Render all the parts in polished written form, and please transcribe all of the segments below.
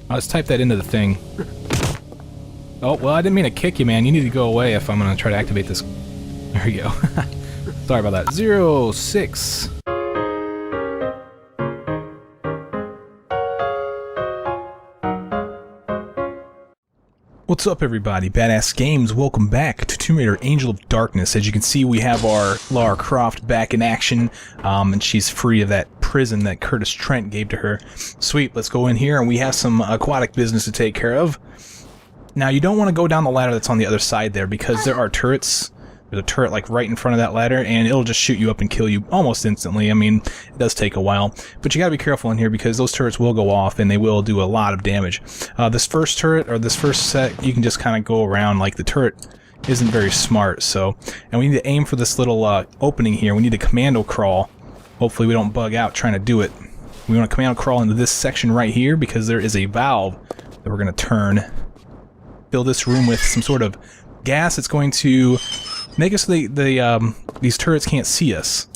Let's type that into the thing. Oh, well, I didn't mean to kick you, man. You need to go away if I'm going to try to activate this. There you go. Sorry about that. 06. What's up, everybody? Badass Games, welcome back to Tomb Raider Angel of Darkness. As you can see, we have our Lara Croft back in action, and she's free of that prison that Curtis Trent gave to her. Sweet, let's go in here, and we have some aquatic business to take care of. Now, you don't want to go down the ladder that's on the other side there, because there are turrets. There's a turret like right in front of that ladder, and it'll just shoot you up and kill you almost instantly. I mean, it does take a while, but you gotta be careful in here because those turrets will go off and they will do a lot of damage. This first turret, or this first set, you can just kind of go around. Like, the turret isn't very smart, so... And we need to aim for this little opening here. We need to commando crawl. Hopefully we don't bug out trying to do it. We want to commando crawl into this section right here because there is a valve that we're going to turn. Fill this room with some sort of gas that's going to make us so these turrets can't see us.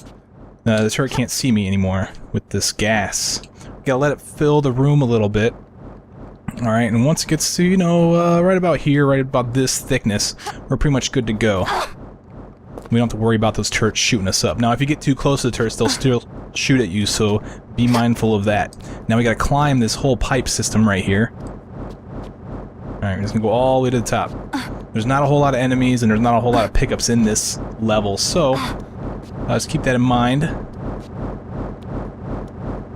The turret can't see me anymore with this gas. We gotta let it fill the room a little bit. Alright, and once it gets to, you know, right about here, right about this thickness, we're pretty much good to go. We don't have to worry about those turrets shooting us up. Now, if you get too close to the turrets, they'll still shoot at you, so be mindful of that. Now we gotta climb this whole pipe system right here. Alright, we're just gonna go all the way to the top. There's not a whole lot of enemies, and there's not a whole lot of pickups in this level, so let's keep that in mind.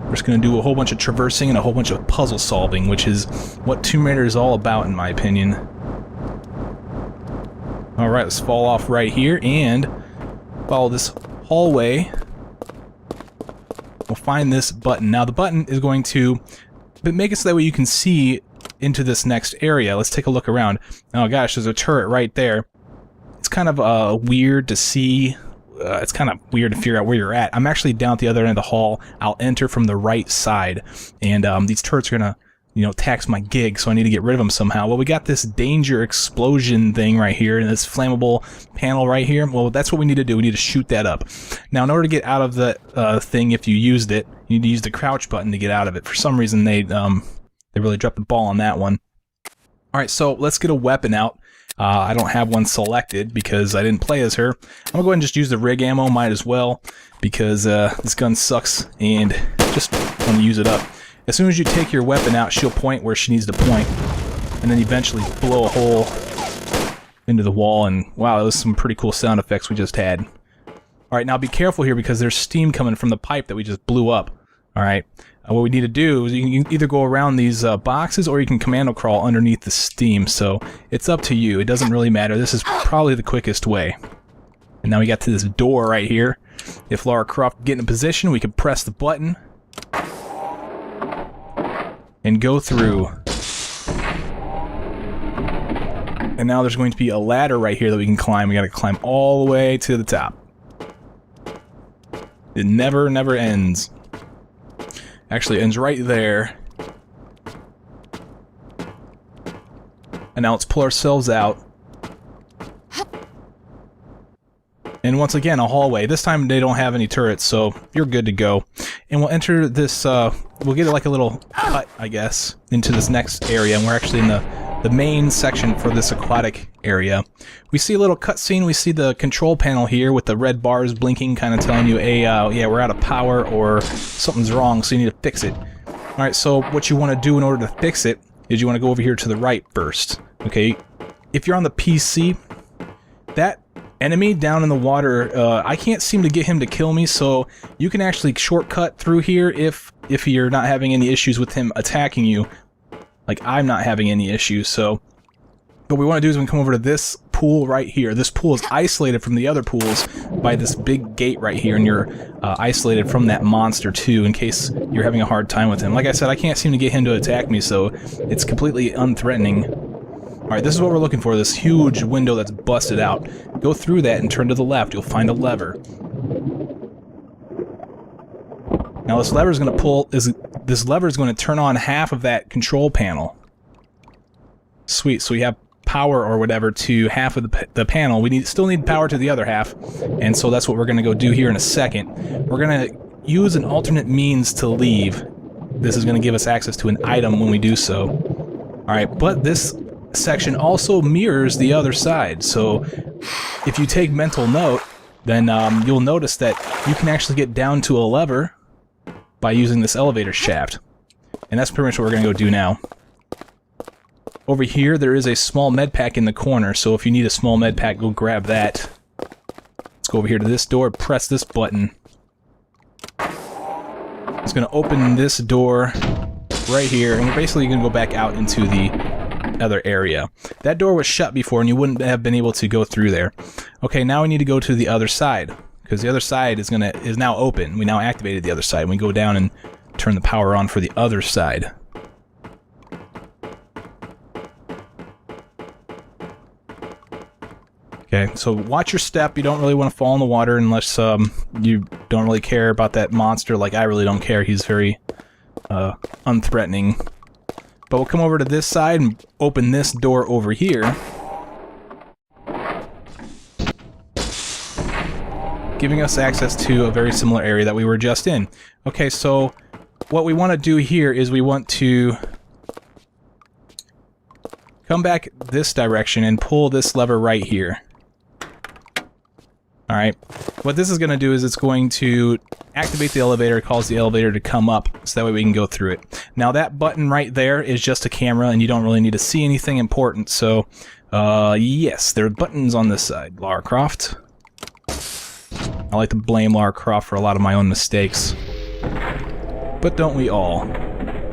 We're just going to do a whole bunch of traversing and a whole bunch of puzzle solving, which is what Tomb Raider is all about, in my opinion. Alright, let's fall off right here and follow this hallway. We'll find this button. Now, the button is going to make it so that way you can see into this next area. Let's take a look around. Oh gosh, there's a turret right there. It's kind of weird to see. It's kind of weird to figure out where you're at. I'm actually down at the other end of the hall. I'll enter from the right side, and these turrets are gonna, you know, tax my gig, so I need to get rid of them somehow. Well, we got this danger explosion thing right here, and this flammable panel right here. Well, that's what we need to do. We need to shoot that up. Now, in order to get out of the thing, if you used it, you need to use the crouch button to get out of it. For some reason, they really dropped the ball on that one. Alright, so let's get a weapon out. I don't have one selected because I didn't play as her. I'm gonna go ahead and just use the rig ammo, might as well, because this gun sucks and just want to use it up. As soon as you take your weapon out, she'll point where she needs to point, and then eventually blow a hole into the wall, and wow, that was some pretty cool sound effects we just had. Alright, now be careful here because there's steam coming from the pipe that we just blew up. Alright. What we need to do is you can either go around these boxes or you can commando crawl underneath the steam, so it's up to you. It doesn't really matter. This is probably the quickest way. And now we got to this door right here. If Lara Croft get in a position, we can press the button and go through. And now there's going to be a ladder right here that we can climb. We gotta climb all the way to the top. It never ends. Actually, it ends right there. And now let's pull ourselves out. And once again, a hallway. This time they don't have any turrets, so you're good to go. And we'll enter this, we'll get like a little hut, I guess, into this next area. And we're actually in the main section for this aquatic area. We see a little cutscene. We see the control panel here with the red bars blinking, kind of telling you, hey, yeah, we're out of power or something's wrong, so you need to fix it. Alright, so what you want to do in order to fix it is you want to go over here to the right first. Okay, if you're on the PC, that enemy down in the water, I can't seem to get him to kill me, so you can actually shortcut through here if you're not having any issues with him attacking you. Like, I'm not having any issues, so what we want to do is we come over to this pool right here. This pool is isolated from the other pools by this big gate right here, and you're isolated from that monster too, in case you're having a hard time with him. Like I said, I can't seem to get him to attack me, so it's completely unthreatening. Alright, this is what we're looking for, this huge window that's busted out. Go through that and turn to the left. You'll find a lever. Now this lever is going to turn on half of that control panel. Sweet, so we have power or whatever to half of the panel. We still need power to the other half, and so that's what we're going to go do here in a second. We're going to use an alternate means to leave. this is going to give us access to an item when we do so. Alright, but this section also mirrors the other side, so if you take mental note, then you'll notice that you can actually get down to a lever by using this elevator shaft. And that's pretty much what we're going to go do now. Over here, there is a small med pack in the corner, so if you need a small med pack, go grab that. Let's go over here to this door, press this button. It's going to open this door right here, and we're basically going to go back out into the other area. That door was shut before, and you wouldn't have been able to go through there. Okay, now we need to go to the other side, because the other side is now open. We now activated the other side. We go down and turn the power on for the other side. Okay, so watch your step. You don't really want to fall in the water unless you don't really care about that monster. Like, I really don't care. He's very unthreatening. But we'll come over to this side and open this door over here, giving us access to a very similar area that we were just in. Okay, so what we want to do here is we want to come back this direction and pull this lever right here. Alright, what this is going to do is it's going to activate the elevator, cause the elevator to come up, so that way we can go through it. Now that button right there is just a camera, and you don't really need to see anything important, so, yes, there are buttons on this side. Lara Croft. I like to blame Lara Croft for a lot of my own mistakes. But don't we all?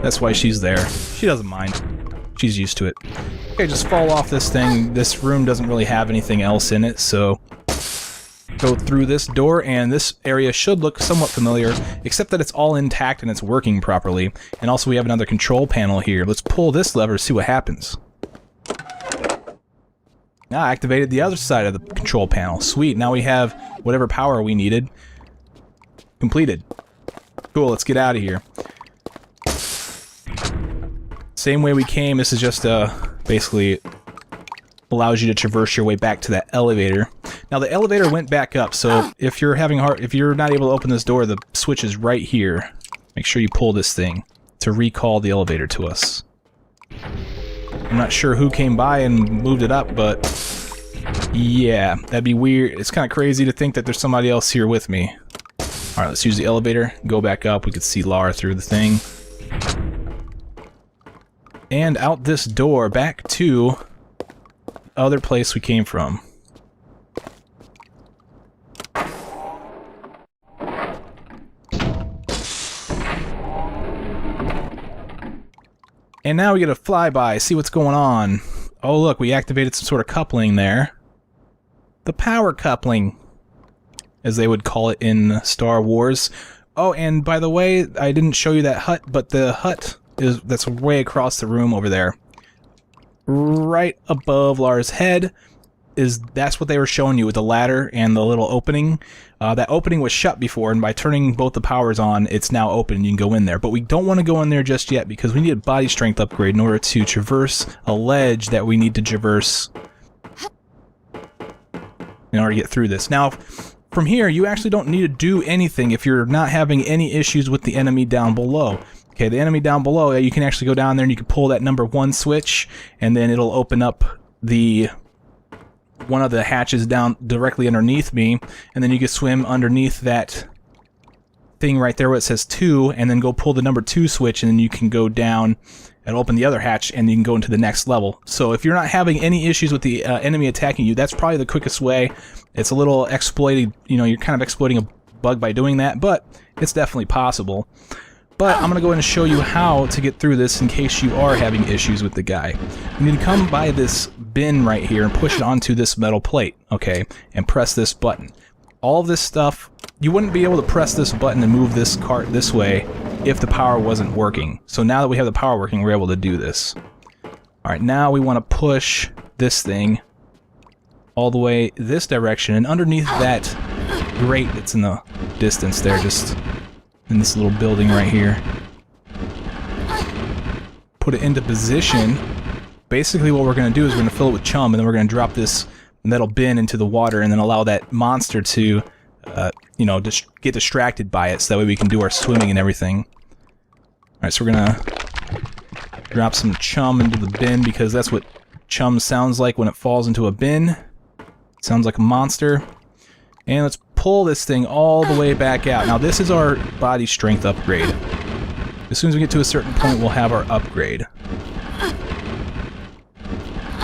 That's why she's there. She doesn't mind. She's used to it. Okay, just fall off this thing. This room doesn't really have anything else in it, so go through this door, and this area should look somewhat familiar, except that it's all intact and it's working properly. And also we have another control panel here. Let's pull this lever to see what happens. Now I activated the other side of the control panel. Sweet, now we have whatever power we needed completed. Cool, let's get out of here. Same way we came, this is just basically allows you to traverse your way back to that elevator. Now the elevator went back up, so if you're not able to open this door, the switch is right here. Make sure you pull this thing to recall the elevator to us. I'm not sure who came by and moved it up, but yeah, that'd be weird. It's kind of crazy to think that there's somebody else here with me. Alright, let's use the elevator, go back up. We could see Lara through the thing. And out this door, back to the other place we came from. And now we get a flyby, see what's going on. Oh look, we activated some sort of coupling there. The power coupling, as they would call it in Star Wars. Oh, and by the way, I didn't show you that hut, but the hut that's way across the room over there. Right above Lara's head that's what they were showing you with the ladder and the little opening. That opening was shut before, and by turning both the powers on, it's now open and you can go in there. But we don't want to go in there just yet because we need a body strength upgrade in order to traverse a ledge that we need to traverse in order to get through this. Now, from here, you actually don't need to do anything if you're not having any issues with the enemy down below. Okay, the enemy down below, you can actually go down there and you can pull that number 1 switch, and then it'll open up one of the hatches down directly underneath me, and then you can swim underneath that thing right there where it says 2, and then go pull the number 2 switch, and then you can go down and open the other hatch, and you can go into the next level. So if you're not having any issues with the enemy attacking you, that's probably the quickest way. It's a little exploited, you're kind of exploiting a bug by doing that, but it's definitely possible. But I'm going to go ahead and show you how to get through this in case you are having issues with the guy. You need to come by this bin right here and push it onto this metal plate, okay, and press this button. All of this stuff, you wouldn't be able to press this button and move this cart this way if the power wasn't working. So now that we have the power working, we're able to do this. Alright, now we want to push this thing all the way this direction, and underneath that grate that's in the distance there, just in this little building right here. Put it into position. Basically what we're going to do is we're going to fill it with chum, and then we're going to drop this metal bin into the water, and then allow that monster to, get distracted by it, so that way we can do our swimming and everything. Alright, so we're gonna drop some chum into the bin because that's what chum sounds like when it falls into a bin. It sounds like a monster. And let's pull this thing all the way back out. Now this is our body strength upgrade. As soon as we get to a certain point, we'll have our upgrade.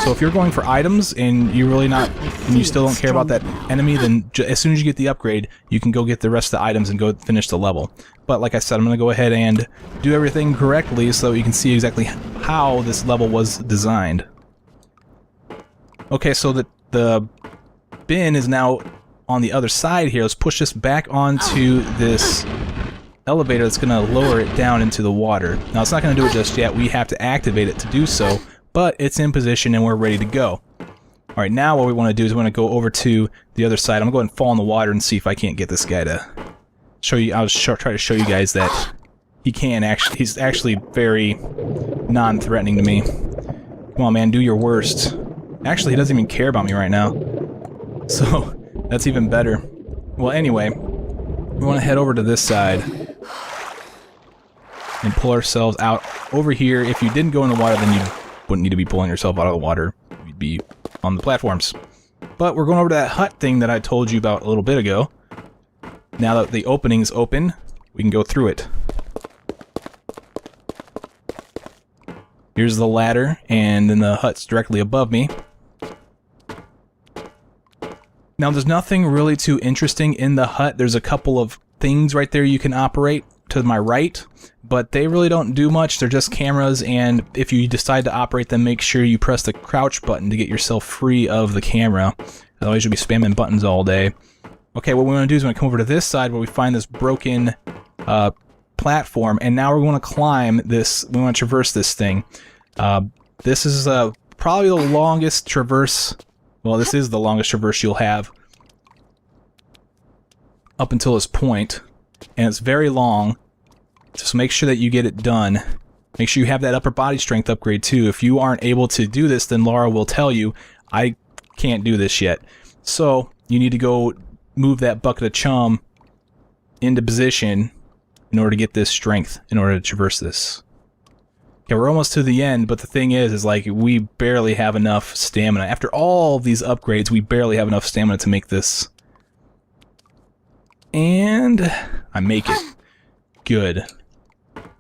So if you're going for items and you're really not, and you still don't care about that enemy, then as soon as you get the upgrade, you can go get the rest of the items and go finish the level. But like I said, I'm going to go ahead and do everything correctly so you can see exactly how this level was designed. Okay, so the bin is now on the other side here. Let's push this back onto this elevator that's going to lower it down into the water. Now it's not going to do it just yet. We have to activate it to do so, but it's in position and we're ready to go. Alright, now what we want to do is we want to go over to the other side. I'm going to go ahead and fall in the water and see if I can't get this guy to show you. I'll try to show you guys that he can actually, he's actually very non-threatening to me. Come on, man, do your worst. Actually, he doesn't even care about me right now. So, that's even better. Well, anyway, we want to head over to this side and pull ourselves out over here. If you didn't go in the water, then you wouldn't need to be pulling yourself out of the water. You'd be on the platforms. But we're going over to that hut thing that I told you about a little bit ago. Now that the opening's open, we can go through it. Here's the ladder, and then the hut's directly above me. Now, there's nothing really too interesting in the hut. There's a couple of things right there you can operate to my right, but they really don't do much. They're just cameras, and if you decide to operate them, make sure you press the crouch button to get yourself free of the camera. Otherwise, you'll be spamming buttons all day. Okay, what we want to do is we want to come over to this side where we find this broken platform, and now we're going to climb this. We want to traverse this thing. This is probably the longest traverse. Well, this is the longest traverse you'll have up until this point, and it's very long, so make sure that you get it done. Make sure you have that upper body strength upgrade too. If you aren't able to do this, then Laura will tell you, I can't do this yet. So, you need to go move that bucket of chum into position in order to get this strength, in order to traverse this. Okay, we're almost to the end, but the thing is like, we barely have enough stamina. After all these upgrades, we barely have enough stamina to make this. And I make it. Good.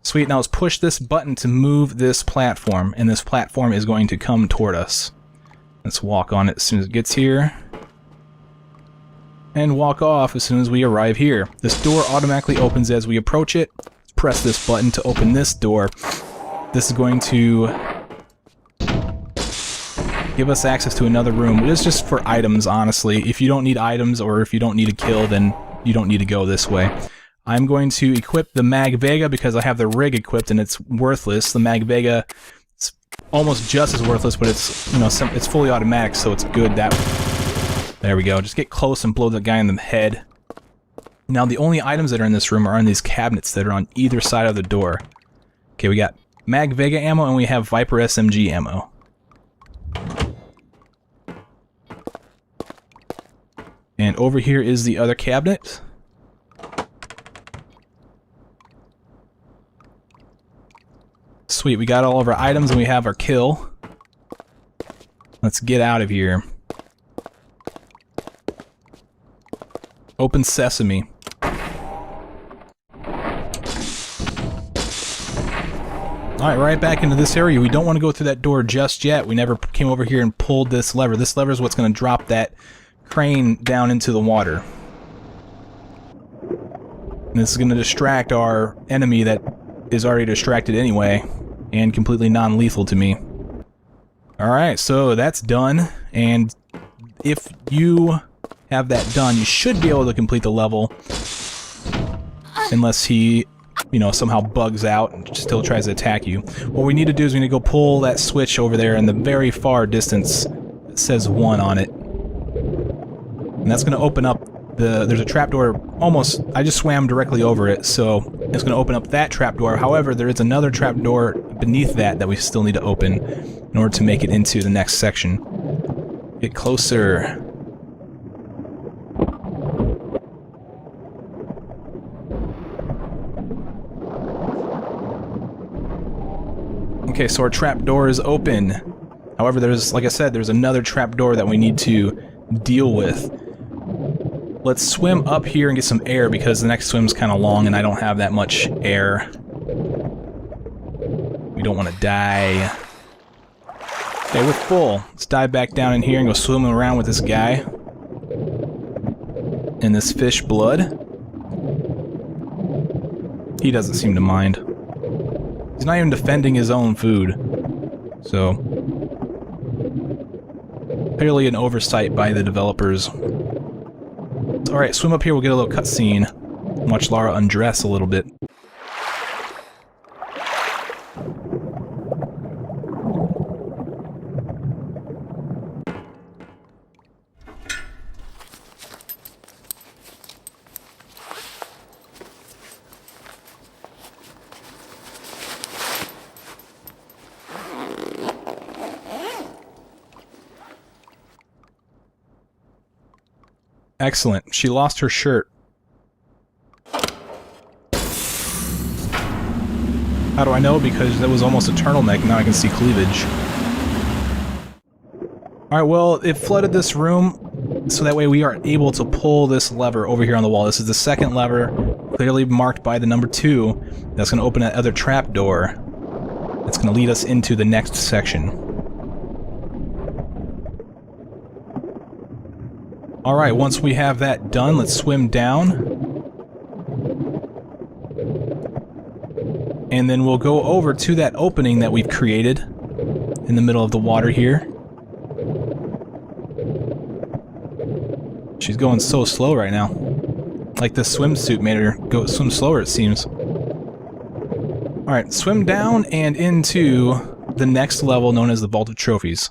Sweet, now let's push this button to move this platform, and this platform is going to come toward us. Let's walk on it as soon as it gets here. And walk off as soon as we arrive here. This door automatically opens as we approach it. Let's press this button to open this door. This is going to give us access to another room. It is just for items, honestly. If you don't need items or if you don't need a kill, then you don't need to go this way. I'm going to equip the Mag Vega because I have the rig equipped and it's worthless. The Mag Vega is almost just as worthless, but it's, you know, it's fully automatic, so it's good that way. There we go. Just get close and blow the guy in the head. Now, the only items that are in this room are in these cabinets that are on either side of the door. Okay, we got Mag Vega ammo, and we have Viper SMG ammo. And over here is the other cabinet. Sweet, we got all of our items and we have our kill. Let's get out of here. Open sesame. Alright, right back into this area. We don't want to go through that door just yet. We never came over here and pulled this lever. This lever is what's going to drop that crane down into the water. And this is going to distract our enemy that is already distracted anyway, and completely non-lethal to me. Alright, so that's done, and if you have that done, you should be able to complete the level, unless he, you know, somehow bugs out and still tries to attack you. What we need to do is we need to go pull that switch over there in the very far distance. It says 1 on it. And that's going to open up the... There's a trapdoor almost... I just swam directly over it, so it's going to open up that trapdoor. However, there is another trapdoor beneath that we still need to open in order to make it into the next section. Get closer. Okay, so our trap door is open. However, like I said, there's another trap door that we need to deal with. Let's swim up here and get some air because the next swim's kind of long and I don't have that much air. We don't want to die. Okay, we're full. Let's dive back down in here and go swimming around with this guy. In this fish blood. He doesn't seem to mind. He's not even defending his own food. So, clearly an oversight by the developers. Alright, swim up here, we'll get a little cutscene. Watch Lara undress a little bit. Excellent. She lost her shirt. How do I know? Because that was almost a turtleneck, now I can see cleavage. Alright, well, it flooded this room, so that way we are able to pull this lever over here on the wall. This is the second lever, clearly marked by the number 2. That's going to open that other trap door. That's going to lead us into the next section. Alright, once we have that done, let's swim down. And then we'll go over to that opening that we've created in the middle of the water here. She's going so slow right now. Like the swimsuit made her go swim slower, it seems. Alright, swim down and into the next level known as the Vault of Trophies.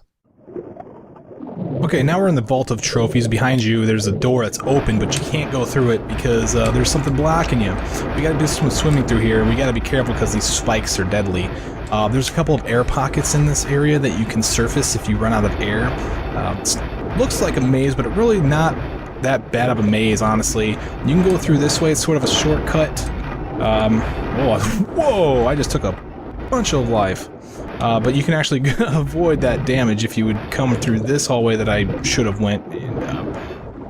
Okay, now we're in the Vault of Trophies. Behind you, there's a door that's open, but you can't go through it because there's something blocking you. We gotta do some swimming through here, and we gotta be careful because these spikes are deadly. There's a couple of air pockets in this area that you can surface if you run out of air. It looks like a maze, but it's really not that bad of a maze, honestly. You can go through this way, it's sort of a shortcut. Whoa, I just took a bunch of life. But you can actually avoid that damage if you would come through this hallway that I should have went. And,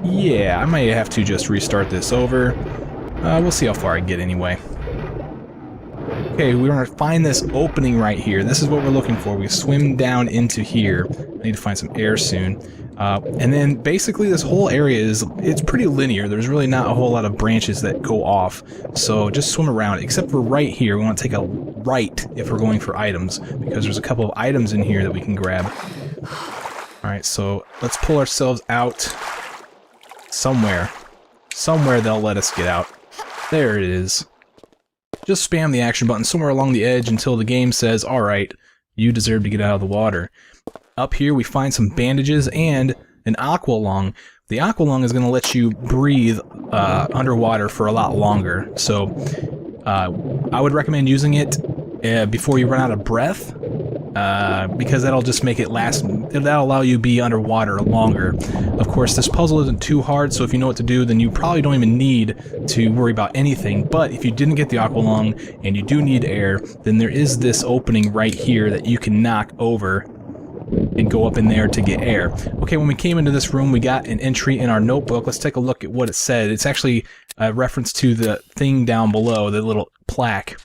yeah, I might have to just restart this over. We'll see how far I get anyway. Okay, we're going to find this opening right here. This is what we're looking for. We swim down into here. I need to find some air soon. And then basically this whole area it's pretty linear. There's really not a whole lot of branches that go off. So just swim around, except for right here. We want to take a right if we're going for items, because there's a couple of items in here that we can grab. Alright, so let's pull ourselves out somewhere. Somewhere they'll let us get out. There it is. Just spam the action button somewhere along the edge until the game says, alright, you deserve to get out of the water. Up here we find some bandages and an aqua lung. The aqua lung is going to let you breathe underwater for a lot longer. So I would recommend using it before you run out of breath, because that'll just make it last. That'll allow you to be underwater longer. Of course, this puzzle isn't too hard, so if you know what to do, then you probably don't even need to worry about anything. But if you didn't get the aqua lung and you do need air, then there is this opening right here that you can knock over and go up in there to get air. Okay, when we came into this room, we got an entry in our notebook. Let's take a look at what it said. It's actually a reference to the thing down below, the little plaque.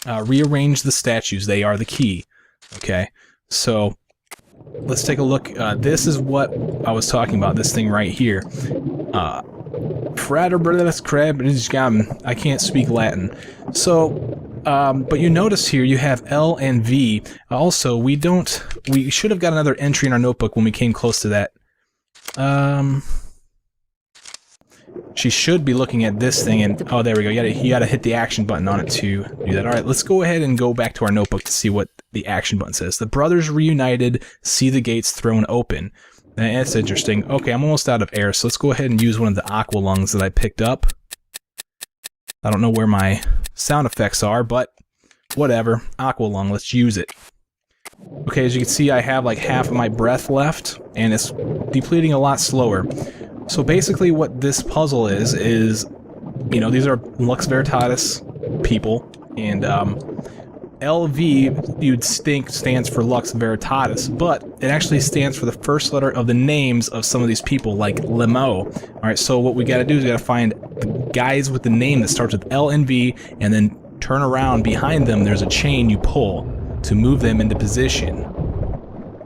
Rearrange the statues. They are the key. Okay, so let's take a look. This is what I was talking about, this thing right here. I can't speak Latin. So, but you notice here you have L and V. Also, we should have got another entry in our notebook when we came close to that. She should be looking at this thing and, oh, there we go. You gotta hit the action button on it to do that. Alright, let's go ahead and go back to our notebook to see what the action button says. The brothers reunited, see the gates thrown open. That's interesting. Okay, I'm almost out of air, so let's go ahead and use one of the aqua lungs that I picked up. I don't know where my sound effects are, but whatever. Aqua lung, let's use it. Okay, as you can see, I have like half of my breath left, and it's depleting a lot slower. So basically what this puzzle is, you know, these are Lux Veritatis people, and LV you'd think stands for Lux Veritatis, but it actually stands for the first letter of the names of some of these people, like Lemo. Alright, so what we gotta do is we gotta find the guys with the name that starts with L and V, and then turn around behind them. There's a chain you pull to move them into position.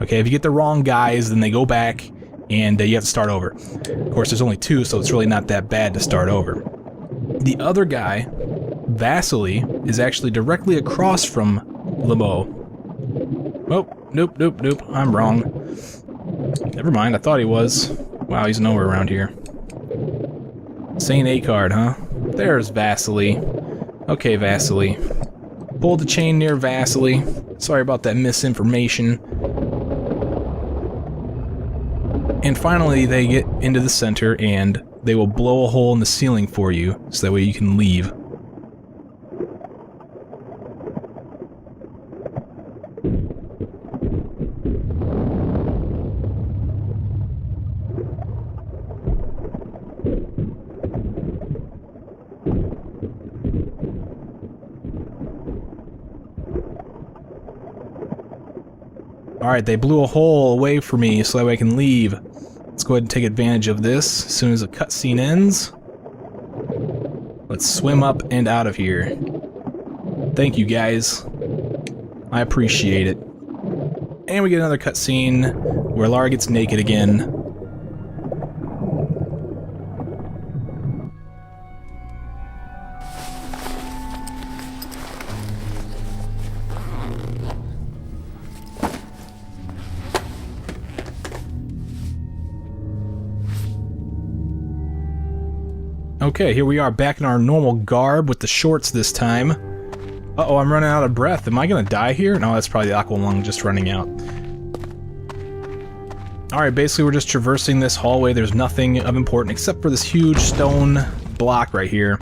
Okay, if you get the wrong guys, then they go back, and you have to start over. Of course, there's only 2, so it's really not that bad to start over. The other guy, Vasily, is actually directly across from Lemo. Oh, nope, I'm wrong. Never mind, I thought he was. Wow, he's nowhere around here. Saint Acard, huh? There's Vasily. Okay, Vasily. Pull the chain near Vasily. Sorry about that misinformation. And finally, they get into the center, and they will blow a hole in the ceiling for you, so that way you can leave. Alright, they blew a hole away for me so that way I can leave. Let's go ahead and take advantage of this as soon as the cutscene ends. Let's swim up and out of here. Thank you, guys. I appreciate it. And we get another cutscene where Lara gets naked again. Okay, here we are back in our normal garb with the shorts this time. Uh-oh, I'm running out of breath. Am I gonna die here? No, that's probably the aqua lung just running out. Alright, basically we're just traversing this hallway. There's nothing of importance except for this huge stone block right here.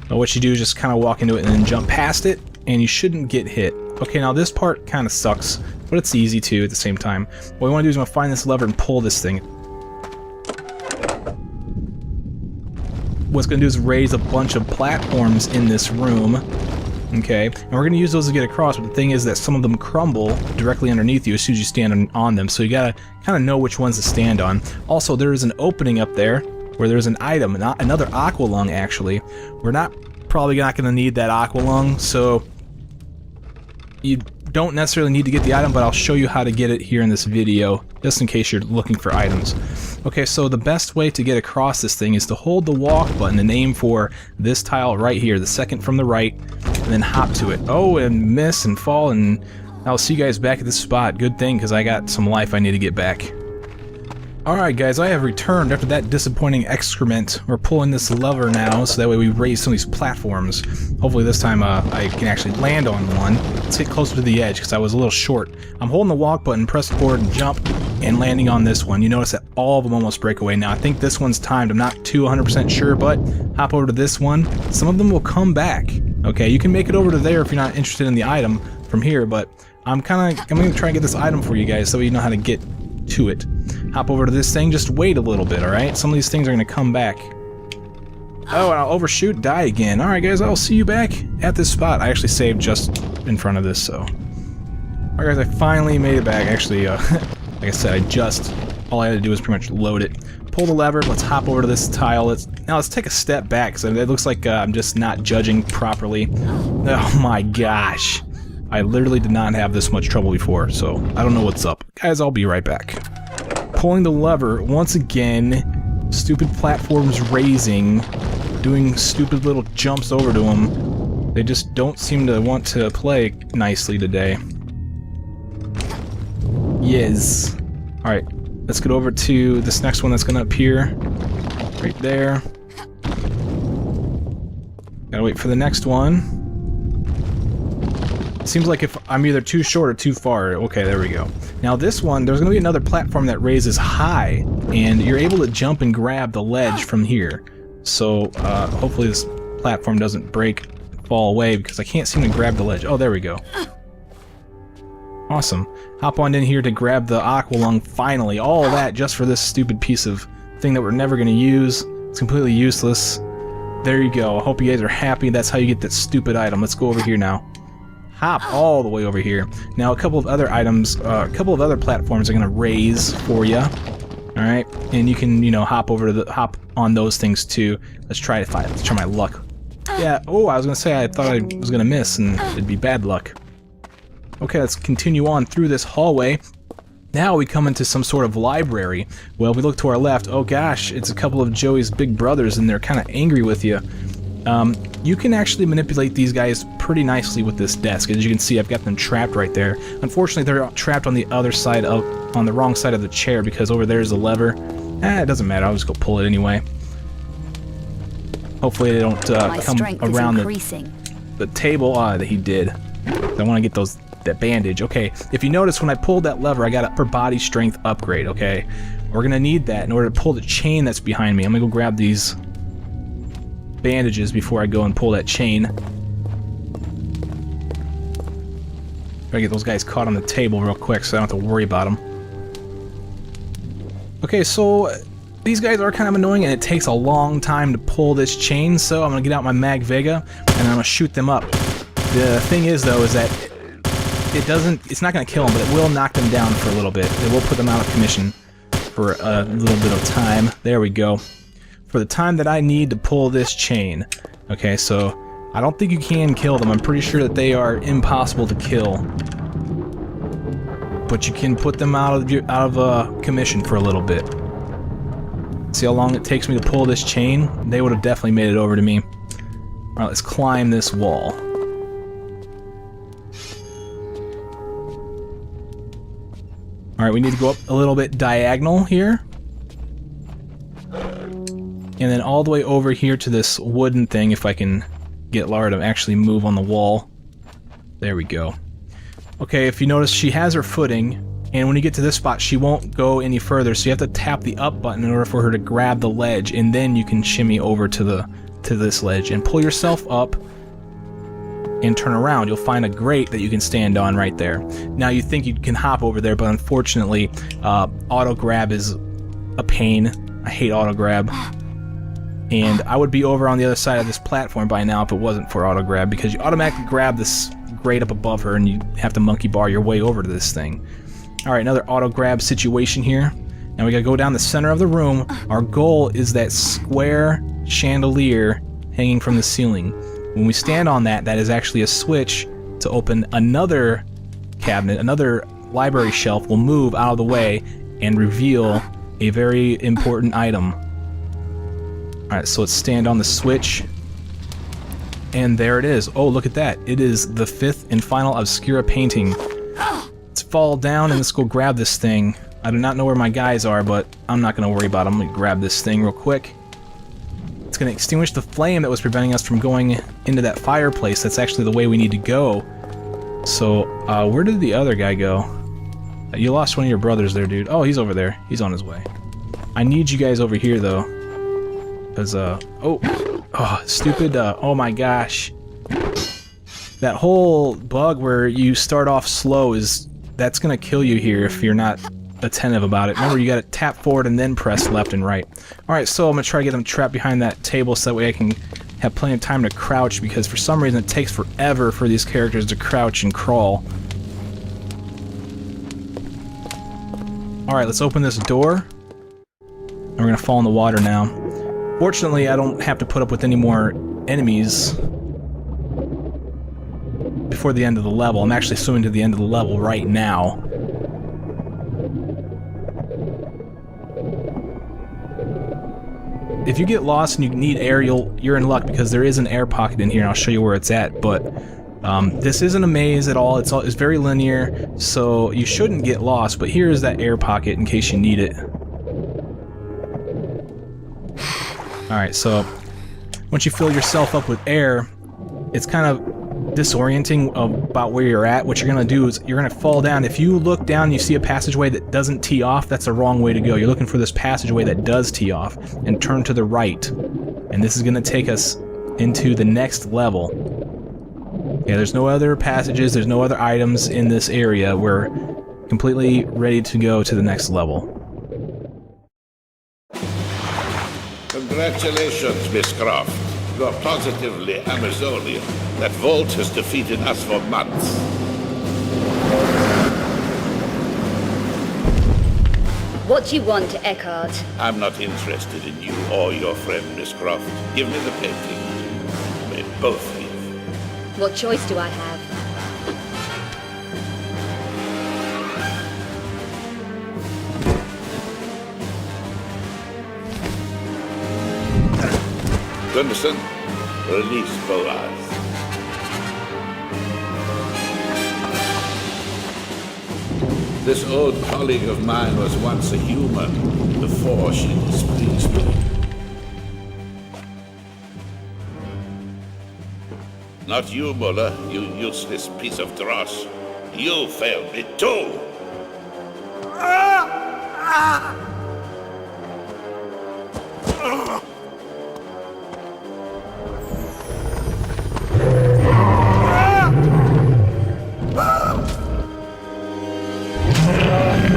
What you do is just kind of walk into it and then jump past it, and you shouldn't get hit. Okay, now this part kind of sucks, but it's easy too at the same time. What we want to do is we want to find this lever and pull this thing. What's going to do is raise a bunch of platforms in this room. Okay, and we're going to use those to get across, but the thing is that some of them crumble directly underneath you as soon as you stand on them, so you gotta kind of know which ones to stand on. Also, there is an opening up there where there's an item, another aqua lung actually. We're probably not going to need that aqua lung, so you don't necessarily need to get the item, but I'll show you how to get it here in this video, just in case you're looking for items. Okay, so the best way to get across this thing is to hold the walk button and aim for this tile right here, the second from the right, and then hop to it. Oh, and miss and fall, and I'll see you guys back at this spot. Good thing, because I got some life I need to get back. Alright guys, I have returned after that disappointing excrement. We're pulling this lever now, so that way we raise some of these platforms. Hopefully this time I can actually land on one. Let's get closer to the edge, because I was a little short. I'm holding the walk button, press forward and jump, and landing on this one. You notice that all of them almost break away. Now I think this one's timed, I'm not too 100% sure, but hop over to this one. Some of them will come back. Okay, you can make it over to there if you're not interested in the item from here, but I'm gonna try and get this item for you guys so you know how to get to it. Hop over to this thing, just wait a little bit, alright? Some of these things are gonna come back. Oh, and I'll overshoot, die again. Alright guys, I'll see you back at this spot. I actually saved just in front of this, so. Alright guys, I finally made it back. Actually, like I said, all I had to do was pretty much load it. Pull the lever, let's hop over to this tile. Now let's take a step back, because it looks like I'm just not judging properly. Oh my gosh. I literally did not have this much trouble before, so I don't know what's up. Guys, I'll be right back. Pulling the lever, once again, stupid platforms raising, doing stupid little jumps over to them. They just don't seem to want to play nicely today. Yes. Alright, let's get over to this next one that's going to appear. Right there. Gotta wait for the next one. Seems like if I'm either too short or too far. Okay, there we go. Now this one, there's going to be another platform that raises high, and you're able to jump and grab the ledge from here. So hopefully this platform doesn't break, fall away, because I can't seem to grab the ledge. Oh, there we go. Awesome. Hop on in here to grab the aqua lung finally. All of that just for this stupid piece of thing that we're never going to use. It's completely useless. There you go. I hope you guys are happy. That's how you get that stupid item. Let's go over here now. hop all the way over here. Now a couple of other items, a couple of other platforms are going to raise for you. All right, and you can, you know, hop on those things too. Let's try my luck. Yeah. Oh, I was gonna say I thought I was gonna miss, and it'd be bad luck. Okay, let's continue on through this hallway. Now we come into some sort of library. Well, we look to our left. Oh gosh, it's a couple of Joey's big brothers, and they're kind of angry with you. You can actually manipulate these guys pretty nicely with this desk. As you can see, I've got them trapped right there. Unfortunately, they're trapped on the other side on the wrong side of the chair, because over there's a lever. It doesn't matter. I'll just go pull it anyway. Hopefully they don't come around the table. That he did. I want to get that bandage. Okay, if you notice when I pulled that lever, I got an upper body strength upgrade. Okay, we're gonna need that in order to pull the chain that's behind me. I'm gonna go grab these bandages before I go and pull that chain. Gotta get those guys caught on the table real quick so I don't have to worry about them. Okay, so these guys are kind of annoying, and it takes a long time to pull this chain, so I'm gonna get out my Mag Vega and I'm gonna shoot them up. The thing is, though, is that it's not gonna kill them, but it will knock them down for a little bit. It will put them out of commission for a little bit of time. There we go. For the time that I need to pull this chain. Okay, so I don't think you can kill them. I'm pretty sure that they are impossible to kill. But you can put them out of commission for a little bit. See how long it takes me to pull this chain? They would have definitely made it over to me. Alright, let's climb this wall. Alright, we need to go up a little bit diagonal here. And then all the way over here to this wooden thing, if I can get Lara to actually move on the wall. There we go. Okay, if you notice, she has her footing, and when you get to this spot, she won't go any further, so you have to tap the up button in order for her to grab the ledge, and then you can shimmy over to this ledge and pull yourself up and turn around. You'll find a grate that you can stand on right there. Now you think you can hop over there, but unfortunately, auto grab is a pain. I hate auto grab. And I would be over on the other side of this platform by now if it wasn't for auto grab, because you automatically grab this grate up above her and you have to monkey bar your way over to this thing. Alright, another auto grab situation here. Now we gotta go down the center of the room. Our goal is that square chandelier hanging from the ceiling. When we stand on that, that is actually a switch to open another cabinet, another library shelf will move out of the way and reveal a very important item. Alright, so let's stand on the switch. And there it is. Oh, look at that. It is the 5th and final Obscura painting. Let's fall down and let's go grab this thing. I do not know where my guys are, but I'm not going to worry about them. I'm going to grab this thing real quick. It's going to extinguish the flame that was preventing us from going into that fireplace. That's actually the way we need to go. So, where did the other guy go? You lost one of your brothers there, dude. Oh, he's over there. He's on his way. I need you guys over here, though. Because, stupid, oh my gosh. That whole bug where you start off slow that's gonna kill you here if you're not attentive about it. Remember, you gotta tap forward and then press left and right. Alright, so I'm gonna try to get them trapped behind that table so that way I can have plenty of time to crouch, because for some reason it takes forever for these characters to crouch and crawl. Alright, let's open this door. And we're gonna fall in the water now. Fortunately, I don't have to put up with any more enemies before the end of the level. I'm actually swimming to the end of the level right now. If you get lost and you need air, you're in luck, because there is an air pocket in here, and I'll show you where it's at. But this isn't a maze at all. It's very linear, so you shouldn't get lost. But here is that air pocket in case you need it. Alright, so once you fill yourself up with air, it's kind of disorienting about where you're at. What you're going to do is you're going to fall down. If you look down and you see a passageway that doesn't tee off, that's the wrong way to go. You're looking for this passageway that does tee off, and turn to the right. And this is going to take us into the next level. Yeah, there's no other passages, there's no other items in this area. We're completely ready to go to the next level. Congratulations, Miss Croft. You're positively Amazonian. That vault has defeated us for months. What do you want, Eckhart? I'm not interested in you or your friend, Miss Croft. Give me the painting. May both leave. What choice do I have? Gunderson, release Boaz. This old colleague of mine was once a human before she displeased me. Not you, Muller, you useless piece of dross. You failed me too!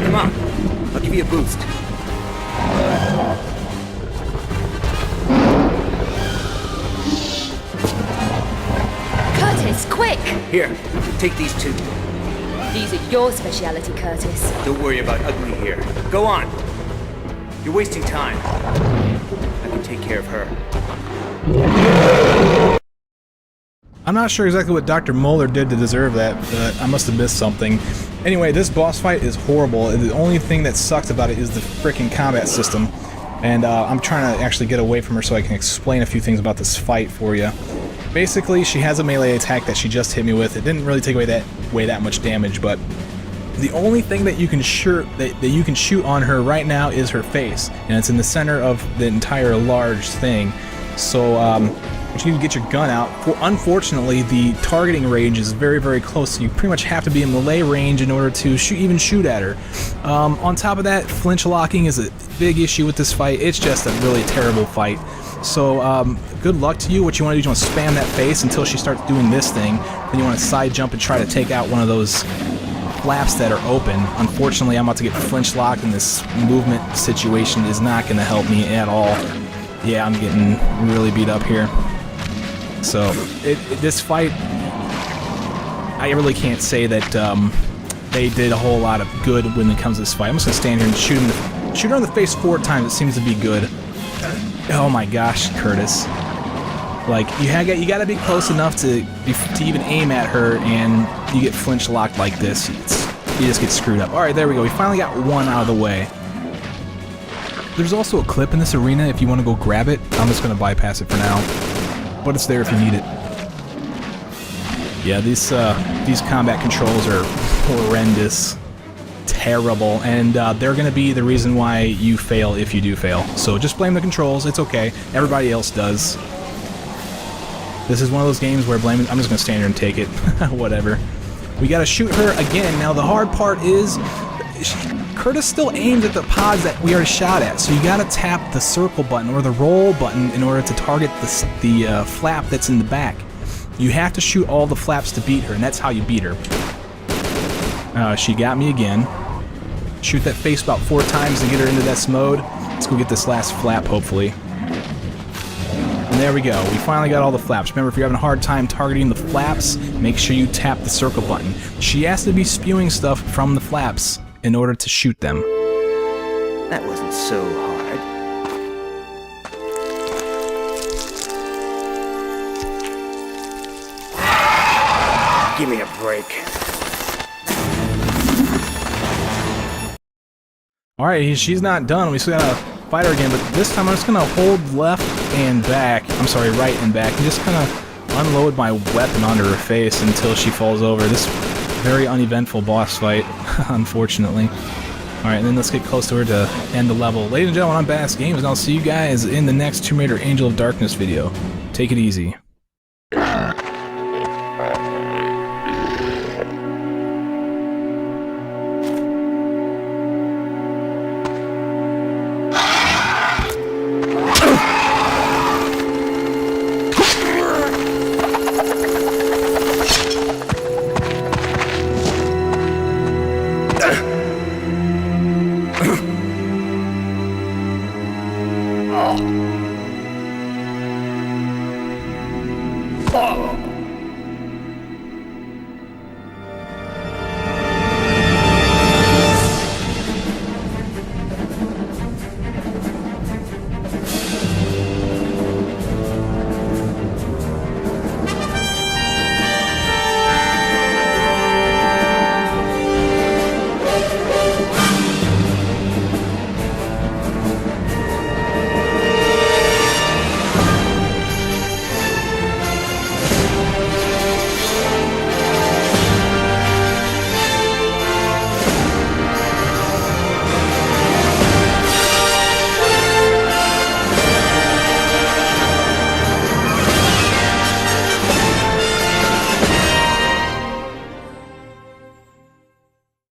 Come on, I'll give you a boost. Curtis, quick! Here, take these two. These are your speciality, Curtis. Don't worry about Ugly here. Go on. You're wasting time. I can take care of her. I'm not sure exactly what Dr. Muller did to deserve that, but I must have missed something. Anyway, this boss fight is horrible. The only thing that sucks about it is the freaking combat system. And I'm trying to actually get away from her so I can explain a few things about this fight for you. Basically, she has a melee attack that she just hit me with. It didn't really take away that much damage, but the only thing that you can shoot on her right now is her face, and it's in the center of the entire large thing. So you need to get your gun out. Unfortunately, the targeting range is very, very close, so you pretty much have to be in melee range in order to even shoot at her. On top of that, flinch locking is a big issue with this fight. It's just a really terrible fight. So good luck to you. What you want to do is you want to spam that face until she starts doing this thing. Then you want to side jump and try to take out one of those flaps that are open. Unfortunately, I'm about to get flinch locked, and this movement situation is not going to help me at all. Yeah, I'm getting really beat up here. So, this fight, I really can't say that they did a whole lot of good when it comes to this fight. I'm just going to stand here and shoot her in the face 4 times. It seems to be good. Oh my gosh, Curtis. Like, you gotta be close enough to even aim at her, and you get flinch locked like this. You just get screwed up. Alright, there we go. We finally got one out of the way. There's also a clip in this arena if you want to go grab it. I'm just going to bypass it for now. But it's there if you need it. Yeah, these combat controls are horrendous. Terrible. And they're going to be the reason why you fail if you do fail. So just blame the controls. It's okay. Everybody else does. This is one of those games where blaming... I'm just going to stand here and take it. Whatever. We got to shoot her again. Now, the hard part is... Curtis still aims at the pods that we already shot at, so you gotta tap the circle button or the roll button in order to target the flap that's in the back. You have to shoot all the flaps to beat her, and that's how you beat her. She got me again. Shoot that face about 4 times to get her into this mode. Let's go get this last flap, hopefully. And there we go. We finally got all the flaps. Remember, if you're having a hard time targeting the flaps, make sure you tap the circle button. She has to be spewing stuff from the flaps in order to shoot them. That wasn't so hard. Give me a break. Alright, she's not done. We still gotta fight her again, but this time I'm just gonna hold left and back. I'm sorry, right and back, and just kinda unload my weapon onto her face until she falls over. This very uneventful boss fight, unfortunately. Alright, and then let's get close to her to end the level. Ladies and gentlemen, I'm Badass Games, and I'll see you guys in the next Tomb Raider Angel of Darkness video. Take it easy.